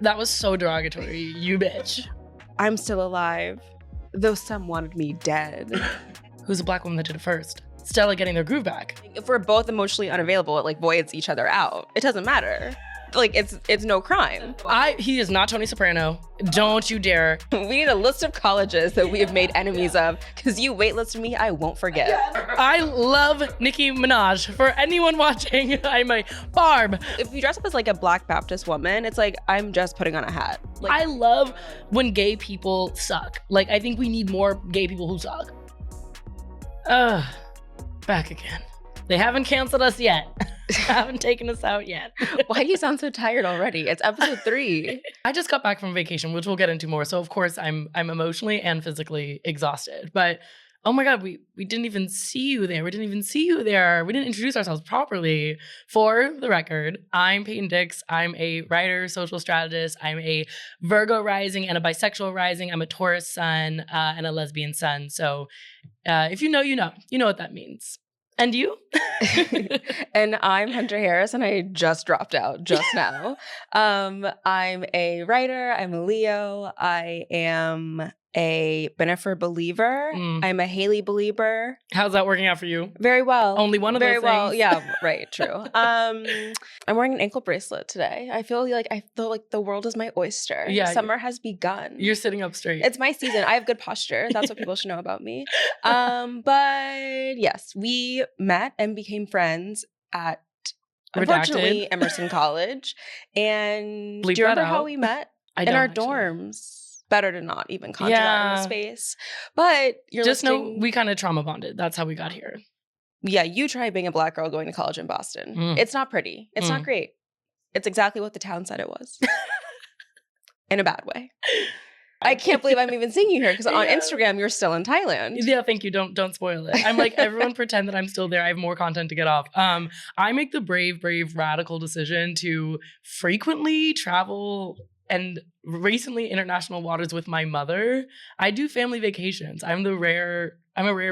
That was so derogatory, you bitch. I'm still alive, though some wanted me dead. Who's the black woman that did it first? Stella getting their groove back. If we're both emotionally unavailable, it like voids each other out. It doesn't matter. Like it's no crime. He is not Tony Soprano. Don't you dare. We need a list of colleges that we have made enemies of, because you waitlisted me, I won't forget. I love Nicki Minaj. For anyone watching, I'm a Barb. If you dress up as like a Black Baptist woman, it's like, I'm just putting on a hat. Like, I love when gay people suck. Like, I think we need more gay people who suck. Back again. They haven't canceled us yet. Haven't taken us out yet. Why do you sound so tired already? It's episode 3. I just got back from vacation, which we'll get into more. So of course I'm emotionally and physically exhausted. But oh my God, we didn't even see you there. We didn't introduce ourselves properly. For the record, I'm Peyton Dix. I'm a writer, social strategist. I'm a Virgo rising and a bisexual rising. I'm a Taurus sun and a lesbian sun. So if you know, you know. You know what that means. And you? And I'm Hunter Harris, and I just dropped out just now. I'm a writer. I'm a Leo. I am a Bennifer believer. I'm a Haley believer. How's that working out for you? Very well. Only one of those things? Very well. Yeah, right. True. I'm wearing an ankle bracelet today. I feel like the world is my oyster. Yeah, Summer has begun. You're sitting up straight. It's my season. I have good posture. That's what people should know about me. But yes, we met and became friends at, unfortunately, Emerson College. And Bleep do you remember that how out. we met? In our dorms. Better to not even conjure that in the space. But you're just know we kind of trauma bonded. That's how we got here. Yeah, you try being a Black girl going to college in Boston. It's not pretty. It's not great. It's exactly what the town said it was. In a bad way. I can't believe I'm even seeing you here, because on Instagram you're still in Thailand. Yeah, thank you. Don't spoil it. I'm like, everyone pretend that I'm still there. I have more content to get off. I make the brave, radical decision to frequently travel and recently international waters with my mother. I do family vacations. I'm a rare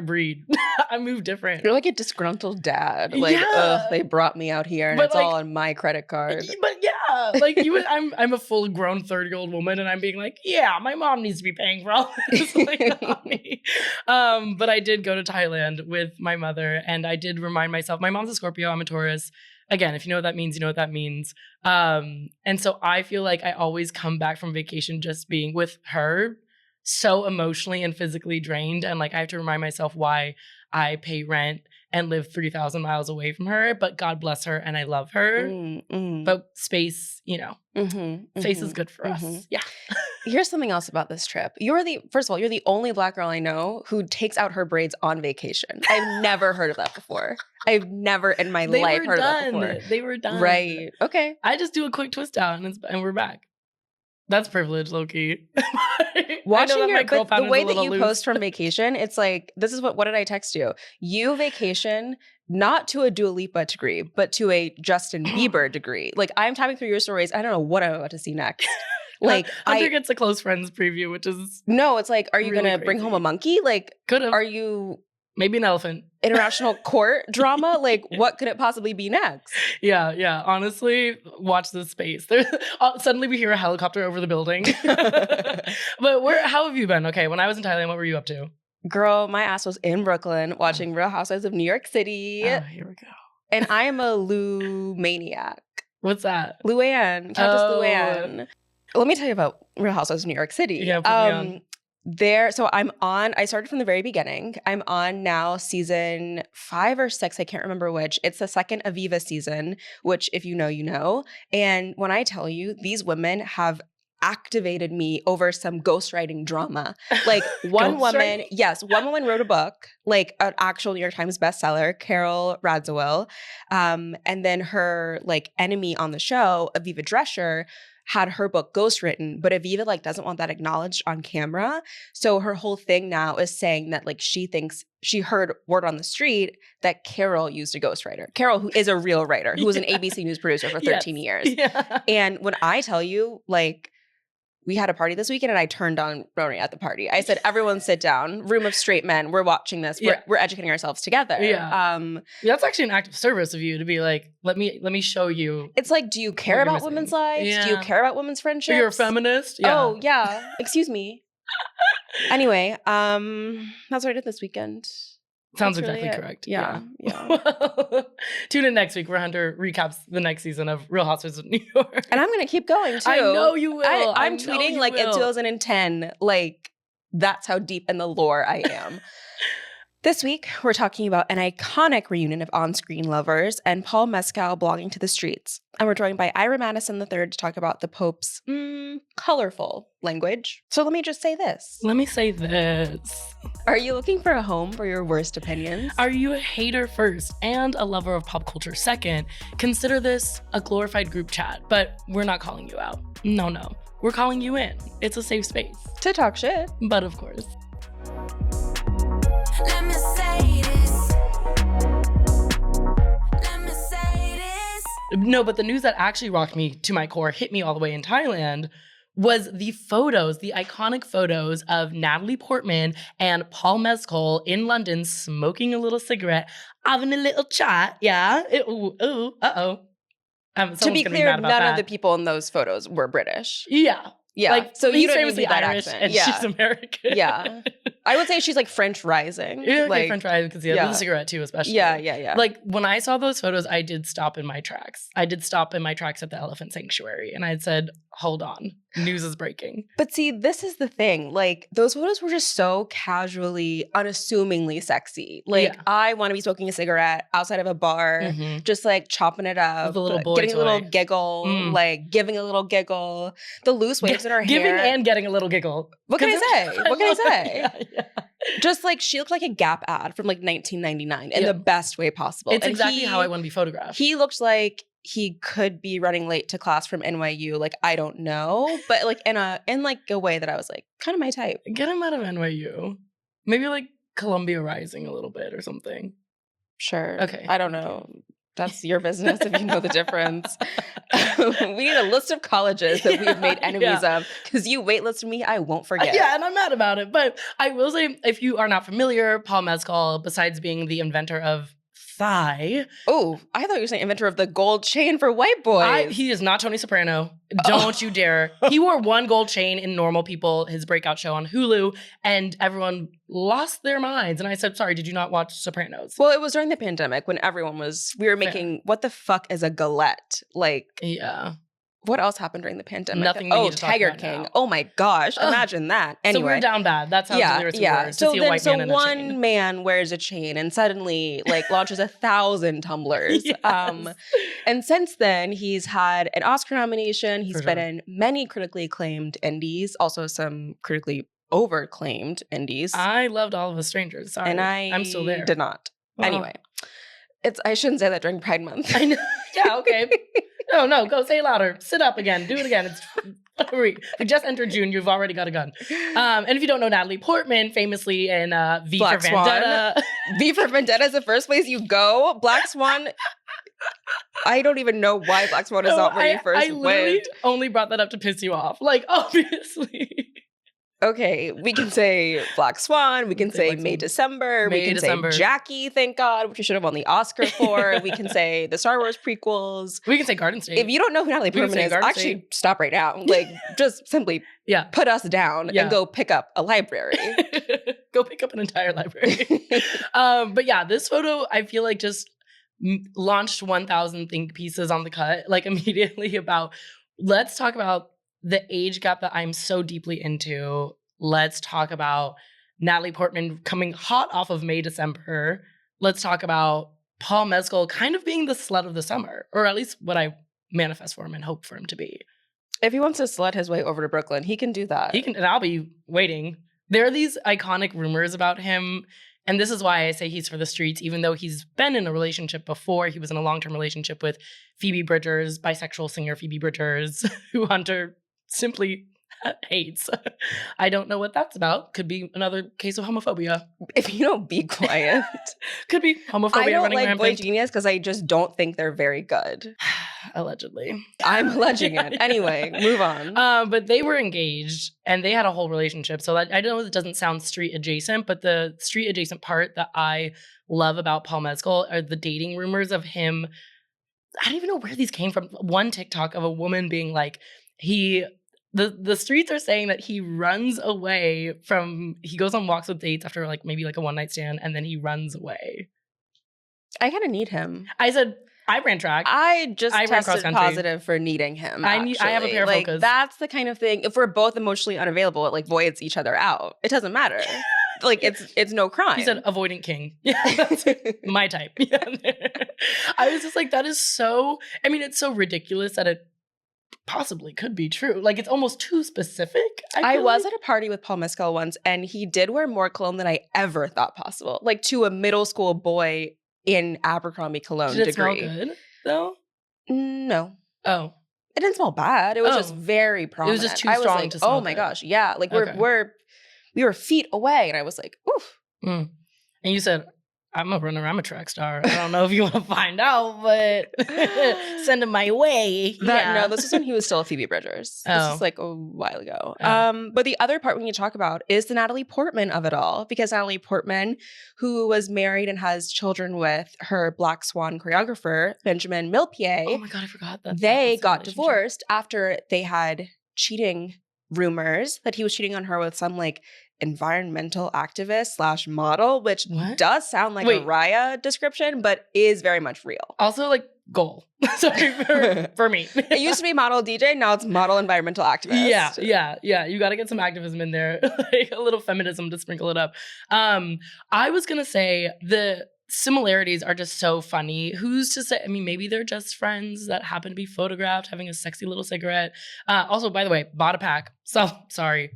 breed. I move different. You're like a disgruntled dad. Like, ugh, they brought me out here and it's all on my credit card. But yeah, like I'm a full grown 30-year-old woman, and I'm being like, yeah, my mom needs to be paying for all this. Like, not me. But I did go to Thailand with my mother, and I did remind myself, my mom's a Scorpio, I'm a Taurus. Again, if you know what that means, you know what that means. And so I feel like I always come back from vacation just being with her so emotionally and physically drained. And like, I have to remind myself why I pay rent and live 3,000 miles away from her. But God bless her and I love her. But space, space is good for us. Yeah. Here's something else about this trip. First of all, you're the only Black girl I know who takes out her braids on vacation. I've never heard of that before. I've never in my life heard of that before. They were done. Right. Okay. I just do a quick twist out and we're back. That's privilege, low-key. Watching the way that you post from vacation, it's like, this is what did I text you? You vacation not to a Dua Lipa degree, but to a Justin Bieber degree. Like, I'm tapping through your stories. I don't know what I'm about to see next. Like, Hunter gets a close friends preview, which is no. It's like, are you really gonna bring home a monkey? Like, could've. Are you maybe an elephant? International court drama? Like, what could it possibly be next? Yeah. Honestly, watch this space. Suddenly we hear a helicopter over the building. But how have you been? Okay, when I was in Thailand, what were you up to? Girl, my ass was in Brooklyn watching Real Housewives of New York City. Oh, here we go. And I am a Lou maniac. What's that? Luann, Countess Luann. Let me tell you about Real Housewives of New York City. Yeah, put me on. So I started from the very beginning. I'm on now season 5 or 6. I can't remember which. It's the second Aviva season, which if you know, you know. And when I tell you, these women have activated me over some ghostwriting drama. Like one woman wrote a book, like an actual New York Times bestseller, Carol Radziwill. And then her like enemy on the show, Aviva Drescher, had her book ghostwritten, but Aviva like doesn't want that acknowledged on camera. So her whole thing now is saying that like she thinks she heard word on the street that Carol used a ghostwriter. Carol, who is a real writer, who was an ABC News producer for 13 years. Yeah. And when I tell you, like, we had a party this weekend and I turned on Roni at the party. I said, everyone sit down, room of straight men. We're watching this. We're educating ourselves together. Yeah. That's actually an act of service of you to be like, let me show you. It's like, do you care about women's lives? Yeah. Do you care about women's friendships? You're a feminist? Yeah. Oh, yeah. Excuse me. Anyway, that's what I did this weekend. Sounds That's exactly really correct. Yeah. Tune in next week where Hunter recaps the next season of Real Housewives of New York. And I'm going to keep going, too. I know you will. I'm tweeting like in 2010. Like, that's how deep in the lore I am. This week, we're talking about an iconic reunion of on-screen lovers and Paul Mescal blogging to the streets. And we're joined by Ira Madison III to talk about the Pope's colorful language. So let me just say this. Let me say this. Are you looking for a home for your worst opinions? Are you a hater first and a lover of pop culture second? Consider this a glorified group chat, but we're not calling you out. No. We're calling you in. It's a safe space. To talk shit. But of course. Let me say this. Let me say this. No, but the news that actually rocked me to my core, hit me all the way in Thailand, was the photos, the iconic photos of Natalie Portman and Paul Mescal in London smoking a little cigarette, having a little chat. Yeah. Uh-oh. To be clear, none of the people in those photos were British. Yeah. Yeah. Like, so you don't famously need that Irish accent. and she's American. Yeah. I would say she's like French rising. Yeah, like French rising because the cigarette too, especially. Yeah. Like when I saw those photos, I did stop in my tracks. I did stop in my tracks at the Elephant Sanctuary, and I said, "Hold on, news is breaking." But see, this is the thing. Like those photos were just so casually, unassumingly sexy. Like I want to be smoking a cigarette outside of a bar, just like chopping it up, with a little boy getting toy. a little giggle, like giving a little giggle. The loose waves in her hair, giving and getting a little giggle. What can I say? What can I say? Yeah. Just like she looked like a Gap ad from like 1999 in the best way possible. It's exactly how I want to be photographed. He looks like he could be running late to class from NYU. Like I don't know, but like in a way that I was like kind of my type. Get him out of NYU. Maybe like Columbia Rising a little bit or something. Sure. Okay. I don't know. That's your business if you know the difference. We need a list of colleges that we've made enemies of because you waitlisted me, I won't forget. Yeah, and I'm mad about it. But I will say, if you are not familiar, Paul Mescal, besides being the inventor of thigh. Oh, I thought you were saying inventor of the gold chain for white boys. He is not Tony Soprano. Don't you dare. He wore one gold chain in Normal People, his breakout show on Hulu, and everyone lost their minds. And I said, sorry, did you not watch Sopranos? Well, it was during the pandemic when we were making, what the fuck is a galette? Like, yeah. What else happened during the pandemic? Nothing we need to talk Tiger about King. now. Oh my gosh, imagine that. Anyway. So we're down bad. That's how delirious we were to see a white man in a chain. One man wears a chain and suddenly like launches 1,000 tumblers. Yes. And since then, he's had an Oscar nomination. He's been in many critically acclaimed indies, also some critically overclaimed indies. I loved All of Us Strangers. Sorry. And I'm still there. Did not. Anyway. I shouldn't say that during Pride Month. I know. Yeah, okay. No, go say it louder. Sit up again. Do it again. It's we just entered June. You've already got a gun. And if you don't know Natalie Portman, famously in V Black for Vendetta. Swan. V for Vendetta is the first place you go. Black Swan. I don't even know why Black Swan is not where you first went. I literally only brought that up to piss you off. Like, obviously. Okay, we can say Black Swan. We can say May, December. We can say Jackie, thank God, which you should have won the Oscar for. We can say the Star Wars prequels. We can say Garden State. If you don't know who Natalie Portman is, actually stop right now. Like, just simply put us down and go pick up a library. Go pick up an entire library. But yeah, this photo, I feel like just launched 1,000 think pieces on the cut, like immediately about, let's talk about the age gap that I'm so deeply into. Let's talk about Natalie Portman coming hot off of May, December. Let's talk about Paul Mescal kind of being the slut of the summer, or at least what I manifest for him and hope for him to be. If he wants to slut his way over to Brooklyn, he can do that. He can, and I'll be waiting. There are these iconic rumors about him, and this is why I say he's for the streets, even though he's been in a relationship before. He was in a long-term relationship with Phoebe Bridgers, bisexual singer Phoebe Bridgers, who Hunter simply hates. I don't know what that's about. Could be another case of homophobia. If you don't be quiet. Could be homophobia. I don't running like rampant. Boy Genius because I just don't think they're very good. Allegedly. I'm alleging it. Anyway, move on. But they were engaged and they had a whole relationship. So I know it doesn't sound street adjacent, but the street adjacent part that I love about Paul Mescal are the dating rumors of him. I don't even know where these came from. One TikTok of a woman being like, the streets are saying that he runs away he goes on walks with dates after like maybe like a one night stand and then he runs away. I kind of need him. I said, I ran track. I ran tested cross-country. positive for needing him. I have a pair of like, Focus. That's the kind of thing. If we're both emotionally unavailable, it like voids each other out. It doesn't matter. Like it's no crime. He said avoidant king. Yeah, that's my type. Yeah. I was just like, that is so. I mean, it's so ridiculous that it possibly could be true. Like it's almost too specific. I was at a party with Paul Mescal once, and he did wear more cologne than I ever thought possible. Like to a middle school boy in Abercrombie cologne Did it degree. smell good though? No. Oh. It didn't smell bad. It was just very prominent. It was just too I was strong like, to smell oh my good. gosh, yeah. Like Okay. we were feet away, and I was like, oof. And you said, I'm a runner, I'm a track star. I don't know if you want to find out, but send him my way. No, this was when he was still Phoebe Bridgers. This Oh. was like a while ago. Oh. But the other part we need to talk about is the Natalie Portman of it all, because Natalie Portman, who was married and has children with her Black Swan choreographer, Benjamin Millipied, Oh my God, I forgot that. they that got was their relationship. divorced after they had cheating rumors that he was cheating on her with some like environmental activist / model, which What? does sound like Wait. a Raya description, but is very much real. Also, like, goal. Sorry for me. It used to be model DJ, now it's model environmental activist. Yeah. You got to get some activism in there, like a little feminism to sprinkle it up. I was gonna say the similarities are just so funny. Who's to say? I mean, maybe they're just friends that happen to be photographed having a sexy little cigarette. Also, by the way, bought a pack. So sorry.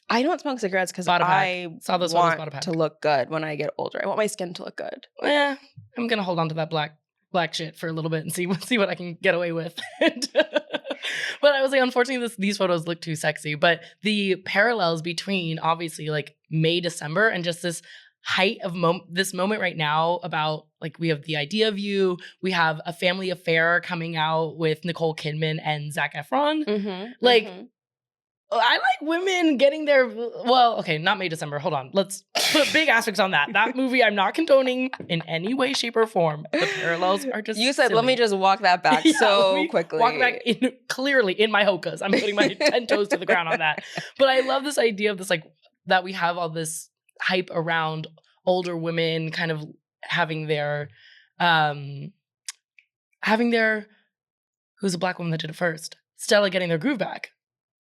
I don't smoke cigarettes because Bought a pack. I Saw those photos, bought a want pack. to look good when I get older. I want my skin to look good. I'm gonna hold on to that black shit for a little bit and see what I can get away with. But I was like, unfortunately, these photos look too sexy. But the parallels between obviously like May, December, and just this height of this moment right now about like we have The Idea of You, we have A Family Affair coming out with Nicole Kidman and Zac Efron. Like. I like women getting their, well, okay, not May, December. Hold on. Let's put big asterisks on that. That movie I'm not condoning in any way, shape, or form. The parallels are just You said, silly. let me just walk that back Yeah, let so me quickly. Walk back clearly in my hokas. I'm putting my 10 toes to the ground on that. But I love this idea of this, like, that we have all this hype around older women kind of having their, who's a Black woman that did it first? Stella getting their groove back.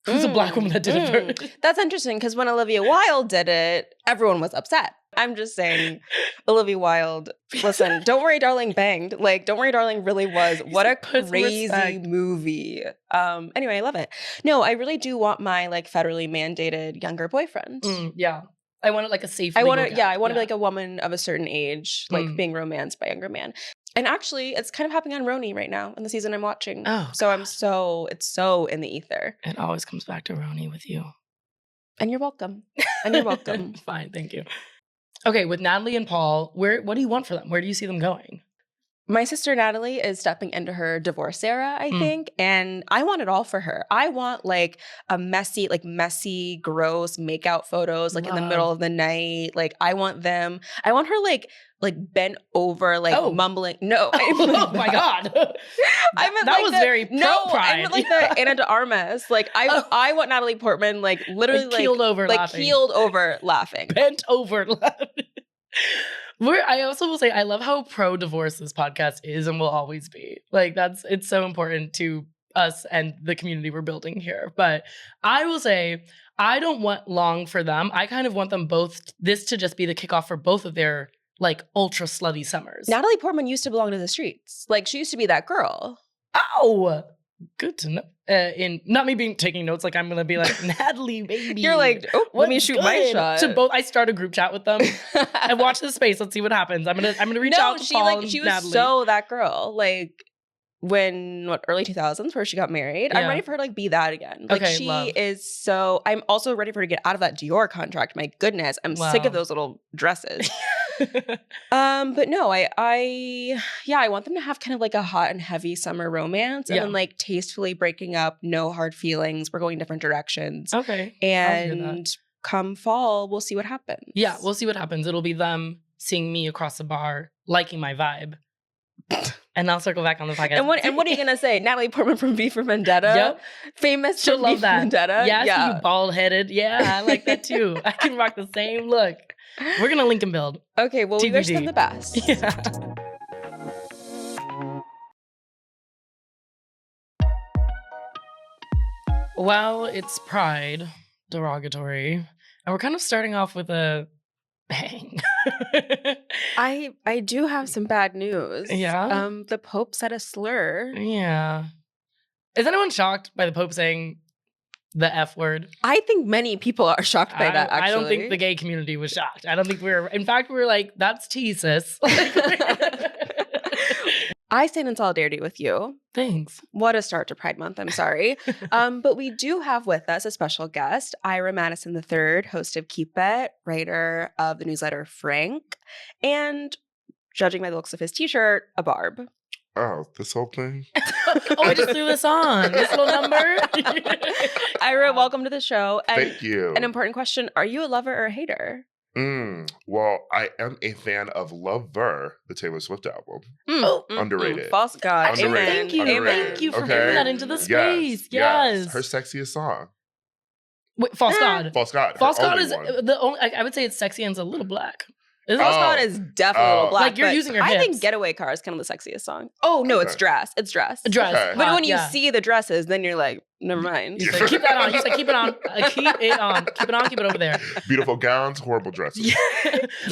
Who's a Black woman that did it first? That's interesting because when Olivia Wilde did it, everyone was upset. I'm just saying, Olivia Wilde, listen, Don't Worry Darling banged. Like, Don't Worry Darling really was. What a Put some crazy respect. movie. Anyway, I love it. No, I really do want my like federally mandated younger boyfriend. Yeah. I wanted like a safe I want legal to, guy. I want to be like a woman of a certain age, like Mm. being romanced by a younger man. And actually, it's kind of happening on Roni right now in the season I'm watching. Oh, So it's so in the ether. It always comes back to Roni with you. And you're welcome. And you're welcome. Fine, thank you. Okay, with Natalie and Paul, what do you want for them? Where do you see them going? My sister Natalie is stepping into her divorce era, I Mm. think, and I want it all for her. I want like a messy, gross makeout photos, like in the middle of the night. Like I want her like bent over, like mumbling. No, Oh my God. I meant that like was the, very no. pro-pride. I meant like the Ana de Armas. Like I want Natalie Portman like literally like keeled over laughing. keeled over laughing. Bent over laughing. I also will say I love how pro-divorce this podcast is and will always be. Like it's so important to us and the community we're building here. But I will say I don't want long for them. I kind of want them both, this to just be the kickoff for both of their like ultra slutty summers. Natalie Portman used to belong to the streets. Like she used to be that girl. Oh, good to know. In not me taking notes, like I'm gonna be like Natalie, baby. You're like, oh, let me what's shoot my good? shot. So both, I start a group chat with them and watch the space. Let's see what happens. I'm gonna reach out to Paul and she was Natalie. so that girl. Like when early 2000s where she got married. I'm Yeah. ready for her to like be that again. Like Okay, she love. is so. I'm also ready for her to get out of that Dior contract. My goodness, I'm sick Wow. of those little dresses. But no, I want them to have kind of like a hot and heavy summer romance, and then like tastefully breaking up, no hard feelings. We're going different directions. Okay. And come fall, we'll see what happens. Yeah, we'll see what happens. It'll be them seeing me across the bar, liking my vibe. And I'll circle back on the podcast. And what are you gonna say? Natalie Portman from V for Vendetta? Yep. Famous She'll for love V for that. Vendetta? Yeah, you bald-headed. Yeah, I like that too. I can rock the same look. We're gonna link and build. Okay, well, we wish TBD. them the best. Yeah. Well, it's Pride, derogatory, and we're kind of starting off with a bang. I do have some bad news. Yeah? The Pope said a slur. Yeah. Is anyone shocked by the Pope saying the F word? I think many people are shocked by that, actually. I don't think the gay community was shocked. I don't think in fact, we were like, that's tea, sis. I stand in solidarity with you. Thanks. What a start to Pride Month. I'm sorry. But we do have with us a special guest, Ira Madison III, host of Keep It, writer of the newsletter Frank, and judging by the looks of his t-shirt, a barb. Oh, this whole thing? I just threw this on. This little number. Ira, welcome to the show. And Thank you. an important question, are you a lover or a hater? Well, I am a fan of Lover, the Taylor Swift album. Underrated. False God. Underrated. Amen. Thank you. Underrated. Thank you for Okay. bringing that into the space. Yes. Her sexiest song. Wait, False God. False God. her False God only is one. the only. I would say it's sexy and it's a little black. Is False it? God is definitely a little black. Like, you're but using your I think hips. Getaway Car is kind of the sexiest song. Oh, no, it's Okay. Dress. It's Dress. Dress. Okay. But when you yeah. see the dresses, then you're like, never mind. He's like, keep that on. He's like, keep it on. Keep it on. Keep it on. Keep it over there. Beautiful gowns, horrible dresses. Yeah.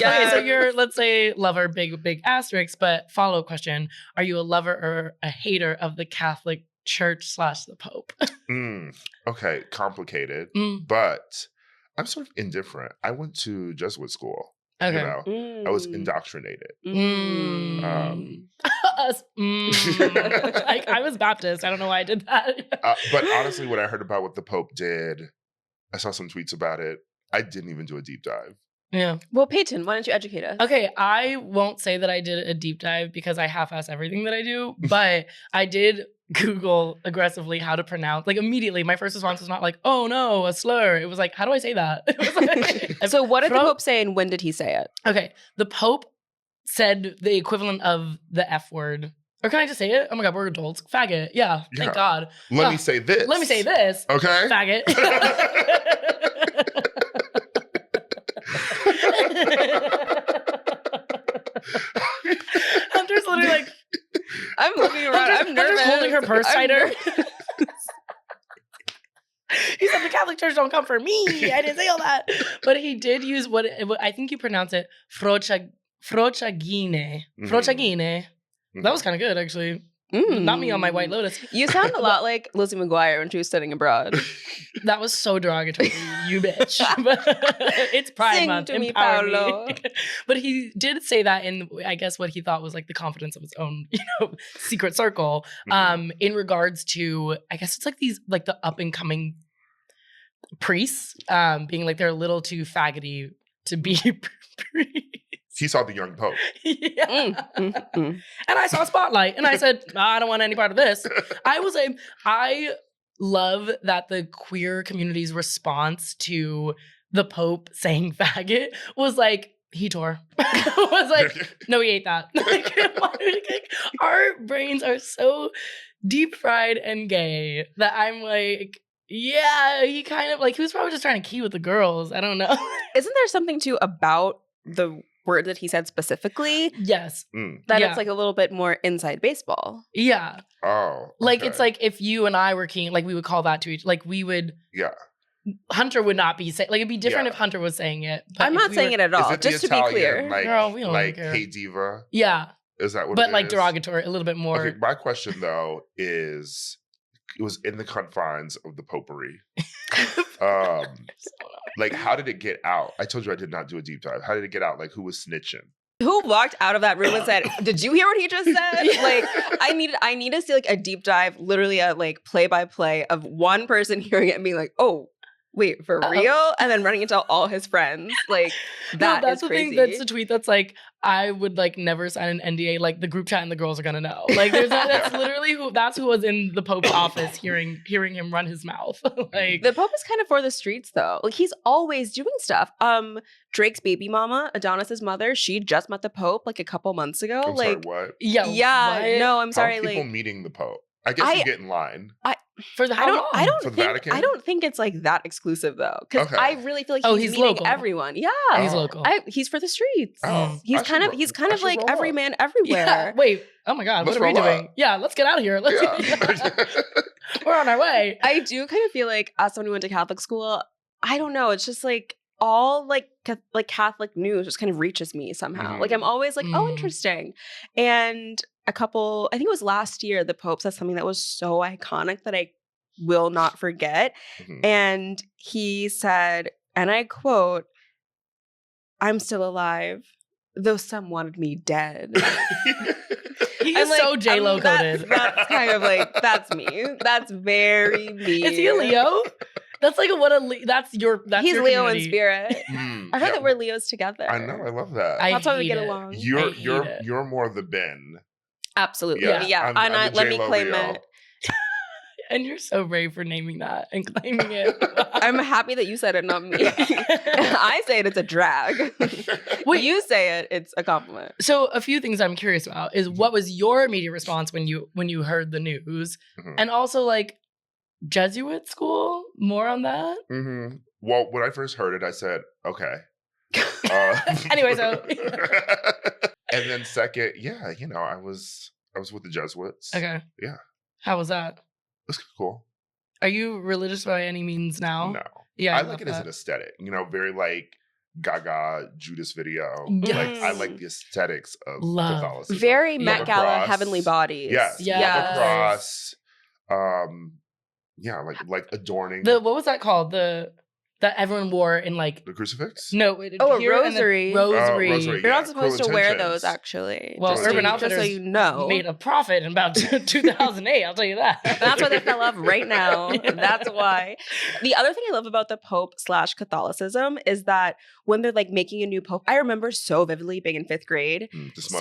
Okay, so you're, let's say, lover, big asterisk, but follow-up question. Are you a lover or a hater of the Catholic Church / the Pope? Okay, complicated, Mm. but I'm sort of indifferent. I went to Jesuit school. Okay. You know, I was indoctrinated. I was Baptist. I don't know why I did that. But honestly, when I heard about what the Pope did, I saw some tweets about it. I didn't even do a deep dive. Yeah. Well, Peyton, why don't you educate us? Okay, I won't say that I did a deep dive because I half-ass everything that I do, but I did Google aggressively how to pronounce. Like immediately, my first response was not like, "Oh no, a slur." It was like, "How do I say that?" It was like, So what did the Pope say and when did he say it? Okay, the Pope said the equivalent of the F word. Or can I just say it? Oh my God, we're adults. Faggot. Yeah, thank Yeah. God. Let me say this. Let me say this. Okay. Faggot. Hunter's literally like, I'm looking around. I'm nervous. Hunter's holding her purse I'm tighter. nervous. He said the Catholic Church don't come for me. I didn't say all that. But he did use what I think you pronounce it, frociagine. Mhm. Frociagine. That was kind of good, actually. Not me on my White Lotus. You sound a lot like Lizzie McGuire when she was studying abroad. That was so derogatory, you bitch. But it's Pride Sing Month. to me, Empower Paolo. me. But he did say that in, I guess, what he thought was like the confidence of his own, secret circle. In regards to, I guess it's like these, like the up and coming priests, being like they're a little too faggoty to be priests. He saw the young Pope. Yeah. And I saw Spotlight and I said, I don't want any part of this. I love that the queer community's response to the Pope saying faggot was like, he tore. Was like, no, he ate that. Like, our brains are so deep fried and gay that I'm like, yeah, he kind of like, he was probably just trying to key with the girls. I don't know. Isn't there something too about the word that he said specifically Yes. that Yeah. it's like a little bit more inside baseball? Yeah. Oh. Like, okay. it's like if you and I were king, like we would call that to each, like we would, Yeah. Hunter would not be saying, like it'd be different Yeah. if Hunter was saying it. But I'm if not we saying were- it at all, Is it the just to be Italian, clear. Like, Girl, we don't like care. Hey Diva? Yeah. Is that what But it like is? derogatory, a little bit more. Okay, my question though is, it was in the confines of the popery. Like, how did it get out? I told you I did not do a deep dive. How did it get out? Like, who was snitching? Who walked out of that room and said, "Did you hear what he just said?" Like, I need to see like a deep dive, literally a like play by play of one person hearing it and being like, "Oh, Wait, for real? And then running into all his friends. Like, that that's is the crazy. thing. That's the tweet that's like, I would like never sign an NDA. Like the group chat and the girls are gonna know. Like there's that's literally who was in the Pope's office hearing him run his mouth. Like The Pope is kind of for the streets, though. Like, he's always doing stuff. Drake's baby mama, Adonis's mother, she just met the Pope like a couple months ago. I'm like, sorry, what? yeah, what? no, I'm How sorry. are people Like, meeting the Pope? I guess you get in line. for the I don't For the think Vatican? I don't think it's like that exclusive though, because Okay. I really feel like Oh, he's he's meeting local. everyone. Yeah, He's Oh. local. He's for the streets. Oh, He's I kind should of roll like up. every man everywhere. Yeah. Wait. Oh my God. Let's what are we roll doing? up. Yeah. Let's get out of here. Yeah. We're on our way. I do kind of feel like as someone who went to Catholic school, I don't know. It's just like all like Catholic news just kind of reaches me somehow. Mhm. Like I'm always like, oh, Mm. interesting. And I think it was last year, the Pope said something that was so iconic that I will not forget. Mhm. And he said, and I quote, "I'm still alive, though some wanted me dead." He's I'm like, so J-Lo coded. That's kind of like, that's me. That's very me. Is he a Leo? That's like that's He's your Leo in community. spirit. Mm, I heard yeah. that we're Leos together. I know. I love that. That's why we hate get it. along. You're it. you're more the Ben. Absolutely. Yeah. Yeah. I'm And the let me J-Lo claim Leo. it. And you're so brave for naming that and claiming it. I'm happy that you said it, not me. I say it, it's a drag. Wait. You say it, it's a compliment. So a few things I'm curious about is what was your immediate response when you heard the news, Mhm. and also like Jesuit school. More on that. Mm-hmm. Well, when I first heard it, I said, okay. Anyway, so and then second, yeah, I was with the Jesuits. okay, Yeah. How was that? It's cool. Are you religious by any means now? No. Yeah, I love like it as that. an aesthetic, very like Gaga Judas video. Yes. Like I like the aesthetics of Love. Catholicism. Very Yeah. Met Gala, Cross. Heavenly Bodies. Yes. Yes. Cross. Yeah, like adorning What was that called? That everyone wore in like the crucifix. no. Oh, a here and then rosary. Rosary. Rosary. You're Yeah, not supposed cruel to wear intentions. those, actually. Well, Just Urban so Outfitters you know. Made a profit in about 2008. I'll tell you that. That's why they fell off right now. That's why. The other thing I love about the Pope/Catholicism is that when they're like making a new Pope, I remember so vividly being in 5th grade, The smoke.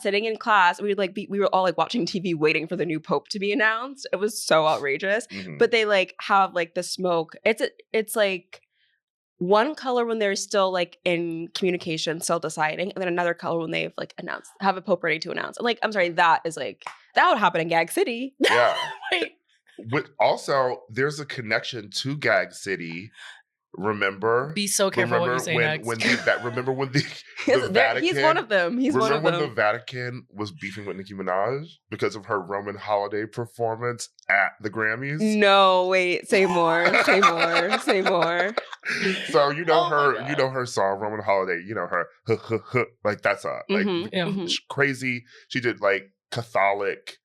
sitting in class. We were all like watching TV waiting for the new Pope to be announced. It was so outrageous. Mhm. But they like have like the smoke. It's like one color when they're still like in communication, still deciding, and then another color when they've like have a Pope ready to announce. And like, I'm sorry, that would happen in Gag City. Yeah. Wait. But also, there's a connection to Gag City. Remember? Be so careful what you say when, next. remember when the He's Vatican? one of them. He's one remember of when them. the Vatican was beefing with Nicki Minaj because of her Roman holiday performance at the Grammys? No, wait, say more. Say more. Say more. So Oh my God. her song Roman Holiday. Her like that's like Mhm, Yeah. mhm. crazy. She did like Catholic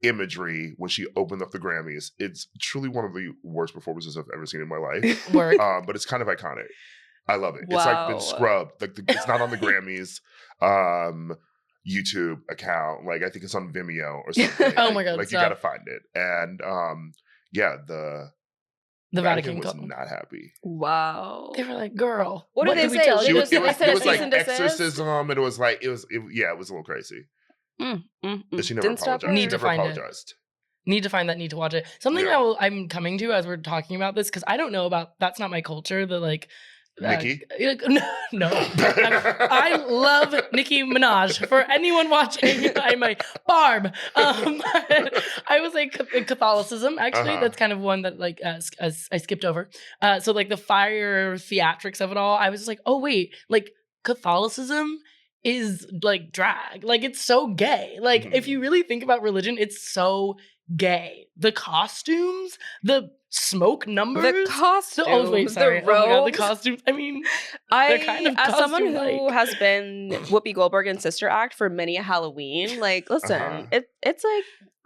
imagery when she opened up the Grammys. It's truly one of the worst performances I've ever seen in my life. Work. But it's kind of iconic. I love it. It's like been Wow. scrubbed. Like it's not on the Grammys YouTube account. Like I think it's on Vimeo or something. Oh my God, Like stop. you gotta find it. And the The Vatican Vatican was called. not happy. Wow. They were like, "Girl, What did they we say? tell They you?" just- they said it a was cease like and desist? exorcism, and it was like it was a little crazy. Mm, But she never Didn't stop apologized. her. Need She to never find it. apologized. Need to find that. Need to watch it. Something Yeah. I'm coming to as we're talking about this because I don't know about. That's not my culture. The like. Nicki? No. I love Nicki Minaj. For anyone watching, I'm a Barb. I was like Catholicism. Actually, Uh-huh. that's kind of one that like as I skipped over. So like the fire theatrics of it all, I was just like, oh wait, like Catholicism is like drag. Like it's so gay. Like if you really think about religion, it's so gay. The costumes, the smoke numbers, The costumes, oh wait, sorry. the Oh my God, the robes. costumes. I mean, I, They're kind of as someone who costume-like. has been Whoopi Goldberg in Sister Act for many a Halloween, like, listen, Uh-huh. it's like,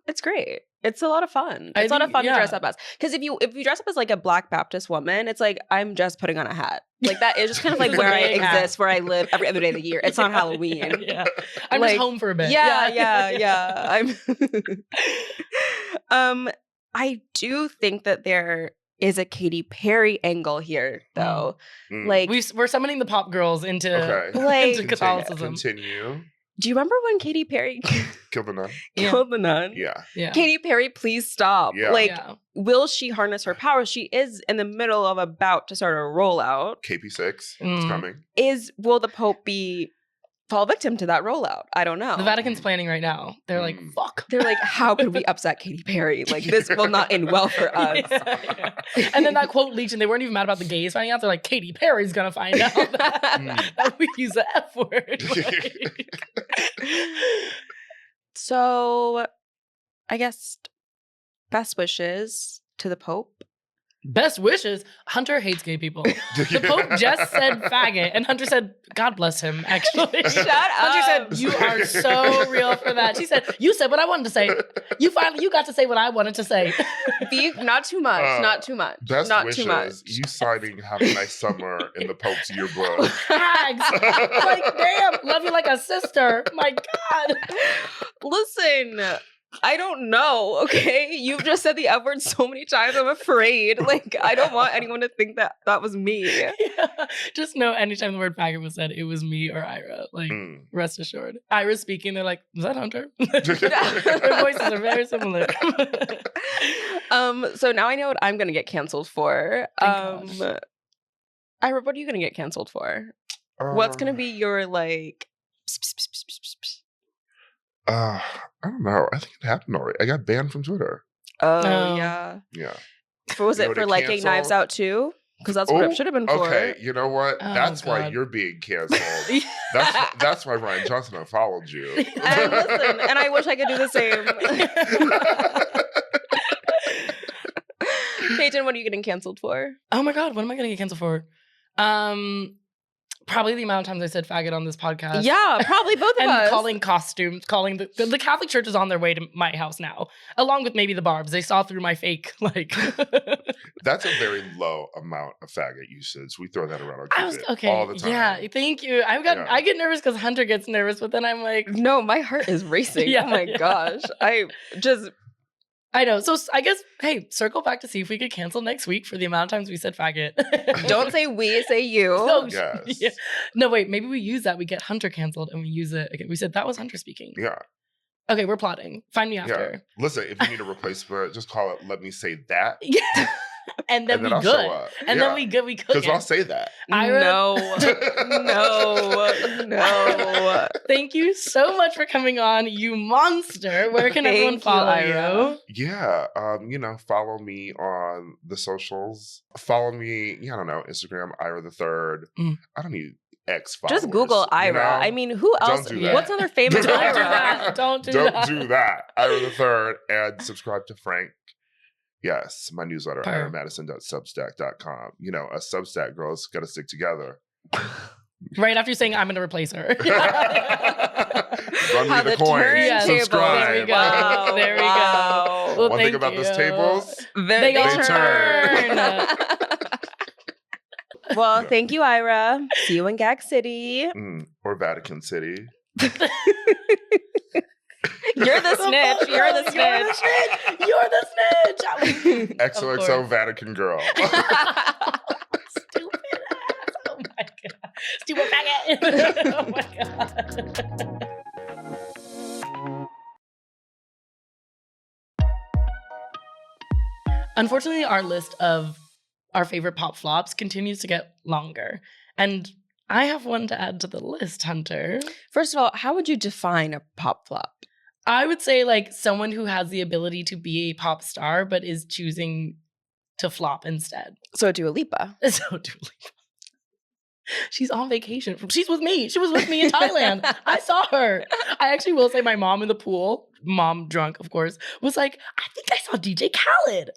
it's great. It's a lot of fun. I It's a lot of think- fun to dress yeah. up as. Because if you dress up as like a Black Baptist woman, it's like I'm just putting on a hat. Like that is just kind of like It's where a I big hat. exist, where I live every other day of the year. It's not Halloween. Yeah. I'm Like, just home for a bit. Yeah. I'm I do think that there is a Katy Perry angle here, though. Like, we're summoning the pop girls into, Like- into Catholicism. Continue. do you remember when Katy Perry Kill the nun. killed the nun? Yeah. Yeah. Katy Perry, please stop. Yeah. Like, Yeah. will she harness her power? She is in the middle of about to start a rollout. KP6 is Mm. coming. Will the Pope fall victim to that rollout? I don't know. The Vatican's planning right now. They're like, fuck. They're like, how could we upset Katy Perry? Like, this will not end well for us. Yeah. And then that quote leaked, and they weren't even mad about the gays finding out. They're like, Katy Perry's gonna find out that we use the F word. Like- So, I guess best wishes to the Pope. Best wishes. Hunter hates gay people. The Pope just said faggot, and Hunter said, God bless him, actually. Shut Hunter up. said, you are so real for that. She said, you said what I wanted to say. You got to say what I wanted to say. Not too much. Not too much. Best not wishes. too much. You signing "Have a Nice Summer" in the Pope's yearbook. Hags. Like, damn, love you like a sister. My God. Listen, I don't know, okay? You've just said the F word so many times, I'm afraid. Like, I don't want anyone to think that that was me. Yeah. Just know anytime the word faggot was said, it was me or Ira. Like, rest assured. Ira's speaking, they're like, is that Hunter? Their voices are very similar. So now I know what I'm gonna get canceled for. Thank Ira, what are you gonna get canceled for? What's gonna be your, like... I don't know. I think it happened already. I got banned from Twitter. Oh, yeah. Yeah. Was You know it what for it liking canceled? Knives Out too? Because that's what Oh, it should have been for. Okay, you know what? Oh, That's why God. you're being canceled. That's why Ryan Johnson unfollowed you. And listen, and I wish I could do the same. Peyton, what are you getting canceled for? Oh my God, what am I going to get canceled for? Probably the amount of times I said faggot on this podcast. Yeah, probably both of And us. calling costumes, calling the Catholic Church is on their way to my house now, along with maybe the Barbs. They saw through my fake, like. That's a very low amount of faggot usage. We throw that around I on was Cupid okay. all the time. Yeah, thank you. I get nervous because Hunter gets nervous, but then I'm like, No, my heart is racing. Yeah, oh my yeah. gosh. I know. So I guess, hey, circle back to see if we could cancel next week for the amount of times we said faggot. Don't say we, say you. No, Yes. yeah. No, wait. Maybe we use that. We get Hunter canceled and we use it again. We said that was Hunter speaking. Yeah. Okay, we're plotting. Find me Yeah. after. Listen, if you need a replacement, just call it "Let Me Say That," Yeah. And then and then we I'll good. show up. And then we good. We cook Because it. I'll say that. Ira- No. No. Thank you so much for coming on, you monster. Where can everyone Thank you, follow Ira. you? Yeah, follow me on the socials. Follow me, I don't know, Instagram, Ira the Third. Mm. I don't need X followers. Just Google Ira. you know? I mean, who else? do that. What's another famous Don't Ira? do that. Don't do Don't that. do that. Ira the Third, and subscribe to Frank. Yes, my newsletter, Purr. iramadison.substack.com. You know, us Substack girls got to stick together. Right after saying I'm going to replace her. Run How me the the coin. turntable- Subscribe. There we go. Wow, There we go. wow. Well, One thing thank about those you. tables, They They turn. Well, Yeah. thank you, Ira. See you in Gag City. or Vatican City. You're the snitch. You're the snitch. You're the snitch. XOXO Vatican girl. Stupid ass. Oh my God. Stupid faggot. Oh my God. Unfortunately, our list of our favorite pop flops continues to get longer. And I have one to add to the list, Hunter. First of all, how would you define a pop flop? I would say like someone who has the ability to be a pop star, but is choosing to flop instead. So Dua Lipa. So Dua Lipa. She's on vacation. She's with me. She was with me in Thailand. I saw her. I actually will say my mom in the pool, mom drunk, of course, was like, I think I saw DJ Khaled.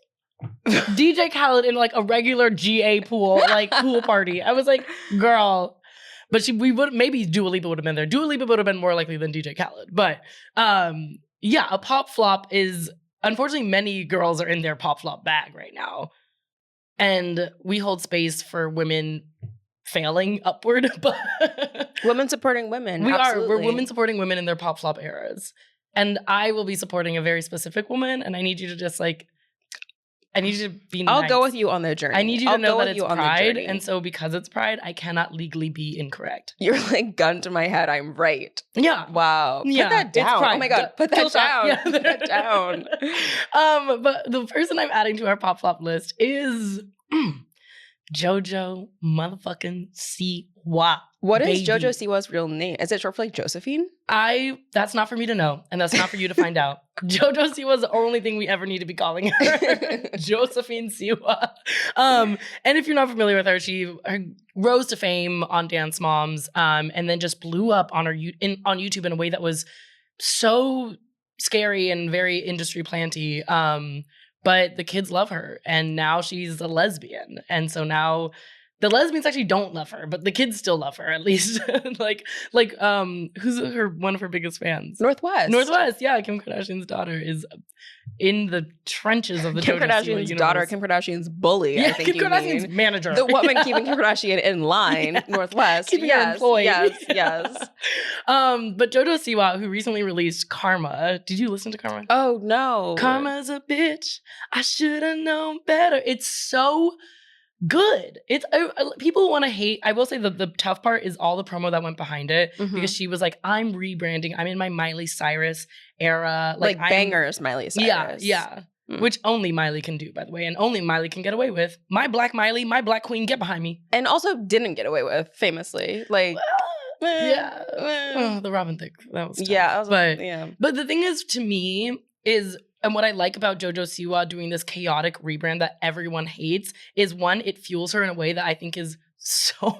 DJ Khaled in like a regular GA pool, like pool party. I was like, girl. But we would maybe Dua Lipa would have been there. Dua Lipa would have been more likely than DJ Khaled. But yeah, a pop flop is unfortunately many girls are in their pop flop bag right now. And we hold space for women failing upward, but Women supporting women. we're absolutely. women supporting women in their pop flop eras. And I will be supporting a very specific woman, and I need you to just like I need you to be I'll nice. go with you on the journey. I need you to I'll know go that with it's you on the pride. journey. And so because it's pride, I cannot legally be incorrect. You're like, gun to my head, I'm right. Yeah. Wow. Yeah, Put that it's down. pride. Oh my God. Put that Kill shot. down. Yeah. Put that down. But the person I'm adding to our pop flop list is Jojo motherfucking Siwa. What is baby. Jojo Siwa's real name? Is it short for like Josephine? That's not for me to know, and that's not for you to find out. Jojo Siwa is the only thing we ever need to be calling her. Josephine Siwa. And if you're not familiar with her, she rose to fame on Dance Moms, and then just blew up on on YouTube in a way that was so scary and very industry planty. But the kids love her, and now she's a lesbian, and so now the lesbians actually don't love her, but the kids still love her at least. Who's one of her biggest fans? Northwest. Yeah, Kim Kardashian's daughter is in the trenches of the Kim Jojo Siwa Kardashian's universe. daughter, Kim Kardashian's bully. Yeah, I think Kim Kardashian's manager. The woman keeping Kim Kardashian in line. Yeah. Northwest. Keeping her employed. Yes. But Jojo Siwa, who recently released Karma. Did you listen to Karma? Oh no. Karma's a bitch. I should have known better. It's so good. It's people want to hate. I will say the tough part is all the promo that went behind it, because she was like, I'm rebranding. I'm in my Miley Cyrus era. Like bangers, Miley Cyrus. Yeah. Which only Miley can do, by the way, and only Miley can get away with. My black Miley, my black queen, get behind me. And also didn't get away with, famously. Like, the Robin thing. That was tough. Yeah, But the thing is, to me, and what I like about Jojo Siwa doing this chaotic rebrand that everyone hates is, one, it fuels her in a way that I think is so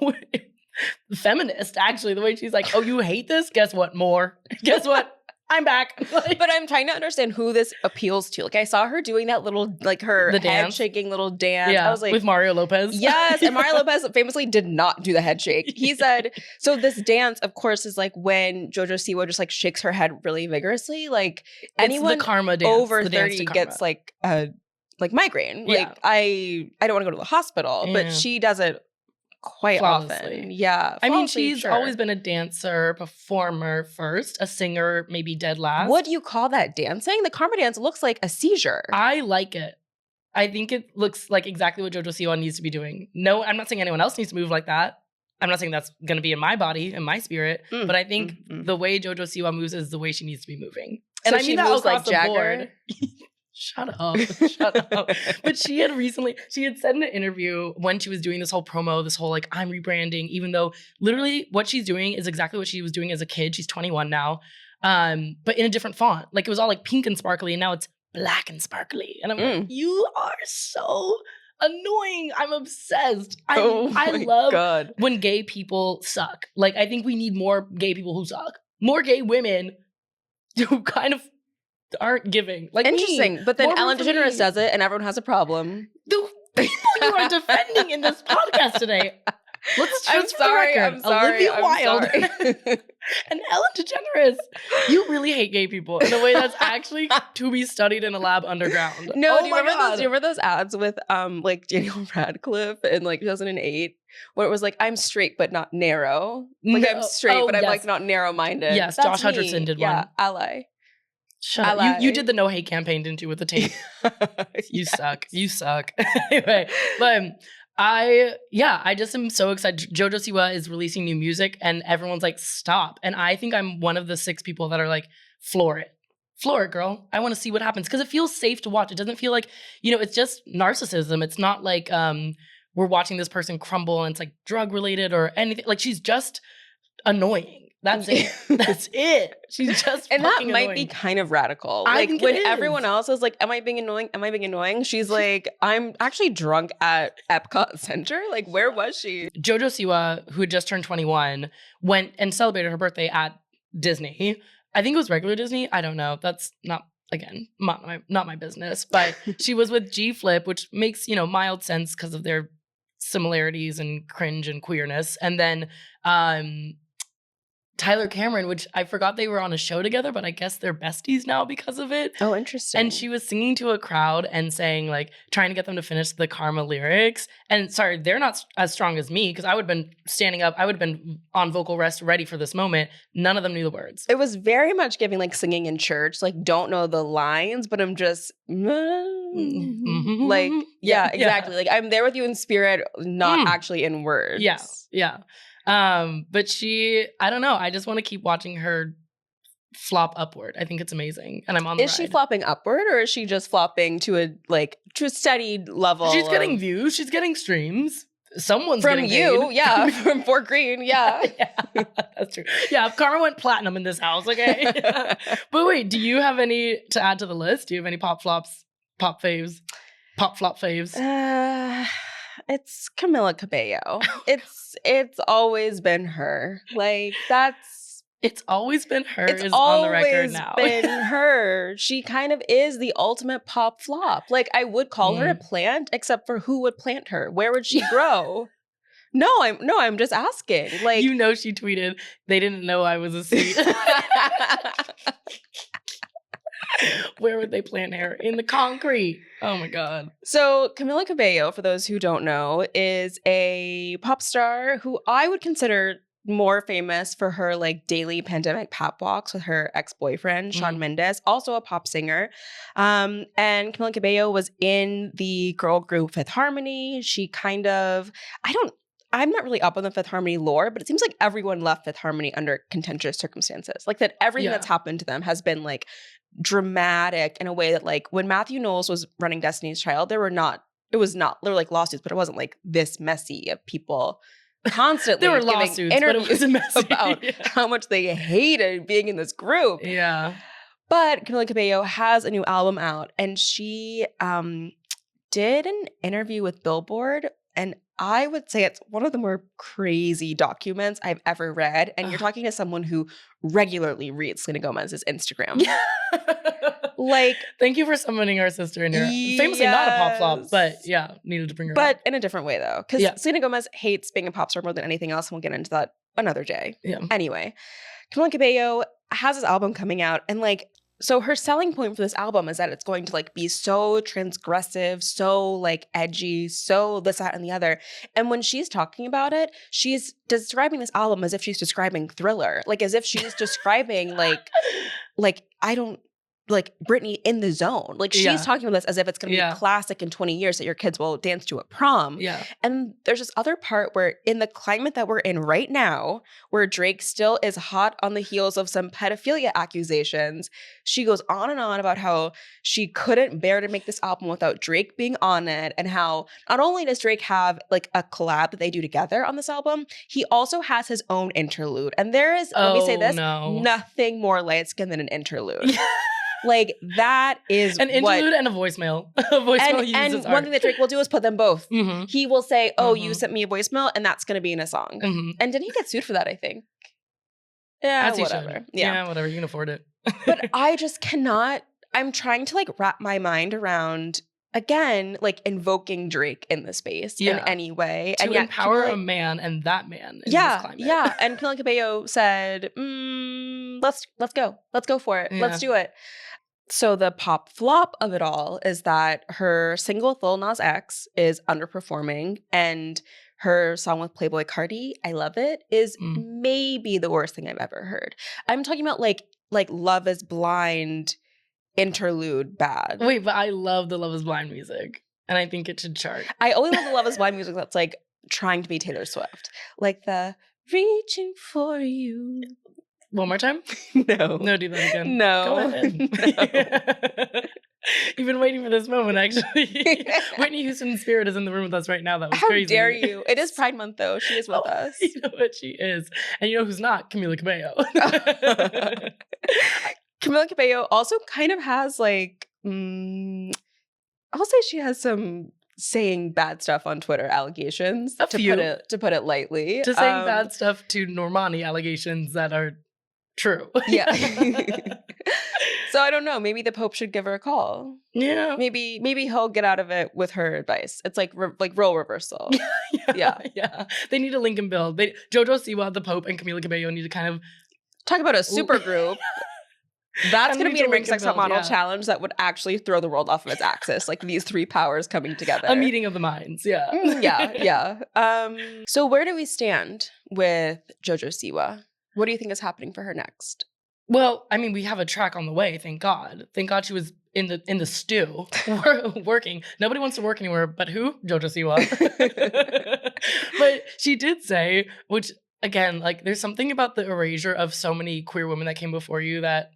feminist, actually. The way she's like, oh, you hate this? Guess what? More. Guess what? I'm back. But I'm trying to understand who this appeals to. Like, I saw her doing that little, like, her The head dance? shaking little dance. Yeah, I was like, with Mario Lopez. yes. And Mario Lopez famously did not do the head shake. He said, so this dance, of course, is like when Jojo Siwa just like shakes her head really vigorously. Like, It's anyone the Karma dance. over the dance 30 to Karma. gets like migraine. Yeah. Like, I don't want to go to the hospital, Yeah. but she does it quite Flawlessly. often. Yeah. I mean, flawlessly, she's sure. always been a dancer, performer first, a singer, maybe dead last. What do you call that dancing? The Karma dance looks like a seizure. I like it. I think it looks like exactly what Jojo Siwa needs to be doing. No, I'm not saying anyone else needs to move like that. I'm not saying that's going to be in my body, in my spirit, but I think the way Jojo Siwa moves is the way she needs to be moving. And So I she mean that moves across like the Jagger? board. Shut up. But she had said in an interview when she was doing this whole promo, this whole like, I'm rebranding, even though literally what she's doing is exactly what she was doing as a kid. She's 21 now, but in a different font. Like, it was all like pink and sparkly, and now it's black and sparkly. And I'm like, you are so annoying. I'm obsessed. I love God. when gay people suck. Like, I think we need more gay people who suck. More gay women who kind of aren't giving. Like, Interesting. me. But then More Ellen room for DeGeneres me. does it and everyone has a problem. The people you are defending in this podcast today. Let's I'm just for the sorry. record, I'm sorry. Olivia I'm Wilde sorry. and Ellen DeGeneres. You really hate gay people in a way that's actually to be studied in a lab underground. No, Oh do you my remember God. those? Do you remember those ads with like Daniel Radcliffe in like 2008, where it was like, I'm straight but not narrow. Like, No. I'm straight Oh, but I'm yes. like not narrow minded. Yes, Josh Hutcherson did one. Ally. Shut up. Ally. You did the no hate campaign, didn't you, with the tape? You suck. You suck. Anyway, but I just am so excited. Jojo Siwa is releasing new music and everyone's like, stop. And I think I'm one of the 6 people that are like, floor it. Floor it, girl. I want to see what happens. Because it feels safe to watch. It doesn't feel like, it's just narcissism. It's not like we're watching this person crumble and it's like drug related or anything. Like, she's just annoying. That's it. That's it. She's just And that fucking might annoying. be kind of radical. I Like, think it when is. everyone else is like, am I being annoying? Am I being annoying? She's like, I'm actually drunk at Epcot Center. Like, where was she? Jojo Siwa, who had just turned 21, went and celebrated her birthday at Disney. I think it was regular Disney. I don't know. That's not my business. But she was with G Flip, which makes, mild sense because of their similarities and cringe and queerness. And then Tyler Cameron, which I forgot they were on a show together, but I guess they're besties now because of it. Oh, interesting. And she was singing to a crowd and saying, like, trying to get them to finish the Karma lyrics. And sorry, they're not as strong as me because I would have been standing up. I would have been on vocal rest ready for this moment. None of them knew the words. It was very much giving like singing in church, like don't know the lines, but I'm just like, yeah, exactly. Like I'm there with you in spirit, not actually in words. Yeah, yeah. But I don't know. I just want to keep watching her flop upward. I think it's amazing, and I'm on the ride. Is she flopping upward, or is she just flopping to a steady level? She's getting views. She's getting streams. Someone's from getting you, paid. yeah, from Fort Greene, yeah. Yeah, that's true. Yeah, Karma went platinum in this house. Okay, but wait, do you have any to add to the list? Do you have any pop flop faves? It's Camila Cabello. It's always been her. Like it's always been her. It's is always on the record now. been her. She kind of is the ultimate pop flop. Like I would call her a plant, except for who would plant her? Where would she grow? I'm just asking. Like you know, she tweeted, "They didn't know I was a seed." Where would they plant her? In the concrete. Oh my God. So Camila Cabello, for those who don't know, is a pop star who I would consider more famous for her like daily pandemic pop walks with her ex-boyfriend, Shawn Mendes, also a pop singer. And Camila Cabello was in the girl group Fifth Harmony. She kind of, I'm not really up on the Fifth Harmony lore, but it seems like everyone left Fifth Harmony under contentious circumstances. Like that everything that's happened to them has been like dramatic in a way that like when Matthew Knowles was running Destiny's Child, there were like lawsuits, but it wasn't like this messy of people constantly there were giving lawsuits, interviews but it was messy. about how much they hated being in this group. Yeah. But Camila Cabello has a new album out, and she did an interview with Billboard, and I would say it's one of the more crazy documents I've ever read. And you're talking to someone who regularly reads Selena Gomez's Instagram. Like, thank you for summoning our sister in here. Famously not a pop flop, but yeah, needed to bring her but up. In a different way, though. Because Selena Gomez hates being a pop star more than anything else, and we'll get into that another day. Yeah. Anyway, Camila Cabello has this album coming out, and like, so her selling point for this album is that it's going to like be so transgressive, so like edgy, so this, that, and the other. And when she's talking about it, she's describing this album as if she's describing Thriller, like as if she's describing like I don't like Britney in the Zone. Like she's talking about this as if it's going to be a classic in 20 years that your kids will dance to at prom. Yeah. And there's this other part where in the climate that we're in right now, where Drake still is hot on the heels of some pedophilia accusations, she goes on and on about how she couldn't bear to make this album without Drake being on it, and how not only does Drake have like a collab that they do together on this album, he also has his own interlude. And there is, let me say this, nothing more light-skinned than an interlude. Like that is an interlude and a voicemail. And one thing that Drake will do is put them both. Mm-hmm. He will say, "Oh, you sent me a voicemail," and that's going to be in a song. Mm-hmm. And didn't he get sued for that? I think. Yeah, as whatever. Yeah, whatever. You can afford it. But I just cannot. I'm trying to like wrap my mind around again, like invoking Drake in the space in any way, to empower a man and that man. In this climate. Yeah. And Camila Cabello said, "Let's go for it. Let's do it." So the pop flop of it all is that her single with Lil Nas X is underperforming, and her song with Playboi Carti, I Love It, is maybe the worst thing I've ever heard. I'm talking about like Love is Blind interlude bad. Wait, but I love the Love is Blind music, and I think it should chart. I only love the Love is Blind music that's like trying to be Taylor Swift. Like the reaching for you. One more time? No. No, do that again. No. Go ahead. No. You've been waiting for this moment, actually. Whitney Houston's spirit is in the room with us right now. That was crazy. How dare you? It is Pride Month, though. She is with us. You know what? She is. And you know who's not? Camila Cabello. Camila Cabello also kind of has like, I'll say she has some saying bad stuff on Twitter allegations. To put it lightly. To saying bad stuff to Normani allegations that are true. Yeah. So I don't know. Maybe the Pope should give her a call. Yeah. Maybe he'll get out of it with her advice. It's like role reversal. Yeah. They need a Lincoln bill. Jojo, Siwa, the Pope, and Camila Cabello need to kind of Talk about a super group. That's And going to be a mutual Mixed Sex Wicked Model Build, yeah. challenge that would actually throw the world off of its axis. Like these three powers coming together. A meeting of the minds, yeah. Yeah. So where do we stand with Jojo Siwa? What do you think is happening for her next? Well, I mean, we have a track on the way, thank God. Thank God she was in the stew working. Nobody wants to work anywhere, but who? Jojo Siwa. But she did say, which again, like there's something about the erasure of so many queer women that came before you that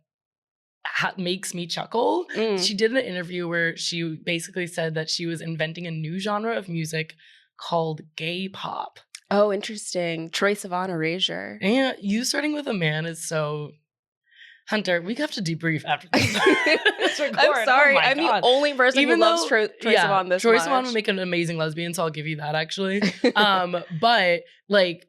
makes me chuckle. She did an interview where she basically said that she was inventing a new genre of music called gay pop. Oh, interesting. Troye Sivan erasure. And you starting with a man is so... Hunter, we have to debrief after this. I'm sorry. I'm the only person who loves Troye Sivan this much. Troye Sivan would make an amazing lesbian, so I'll give you that actually. But like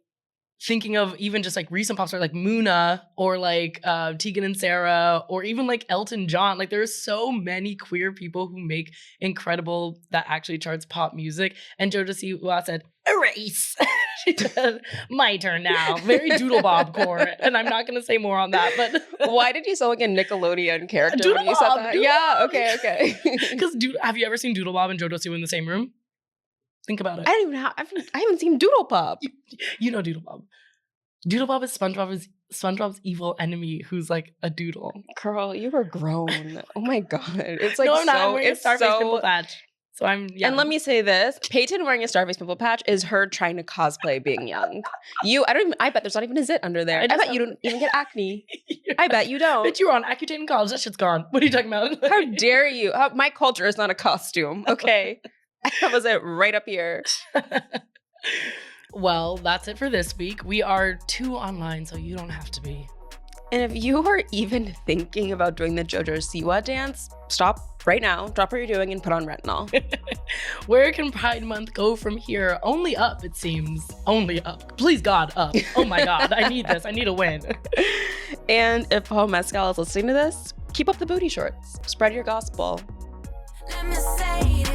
thinking of even just like recent pop stars like Muna or like Tegan and Sarah or even like Elton John, like there are so many queer people who make incredible that actually charts pop music. And Jojo Siwa said, erase. She said, my turn now. Very doodle bob core. And I'm not going to say more on that. But why did you sound like a Nickelodeon character Doodle when you said Bob, that? Doodle Yeah, Bob. okay. Because have you ever seen Doodle Bob and Jojo Siwa in the same room? Think about it. I don't even have. I haven't seen Doodle Pop. You know Doodle Bob. Doodle Bob is SpongeBob's evil enemy who's like a doodle. Girl, you were grown. Oh my god, it's like no, I'm not. I'm so. wearing a It's Starface pimple so. patch. So I'm. Yeah. And let me say this: Peyton wearing a Starface pimple patch is her trying to cosplay being young. I bet there's not even a zit under there. I bet you don't even get acne. I bet you don't. But you were on Accutane in college. That shit's gone. What are you talking about? How dare you? My culture is not a costume. Okay, that was it right up here. Well, that's it for this week. We are 2 online, so you don't have to be. And if you are even thinking about doing the Jojo Siwa dance, stop right now, drop what you're doing, and put on retinol. Where can Pride Month go from here? Only up, it seems. Only up. Please, God, up. Oh my God, I need this. I need a win. And if Paul Mescal is listening to this, keep up the booty shorts. Spread your gospel. Let me say it.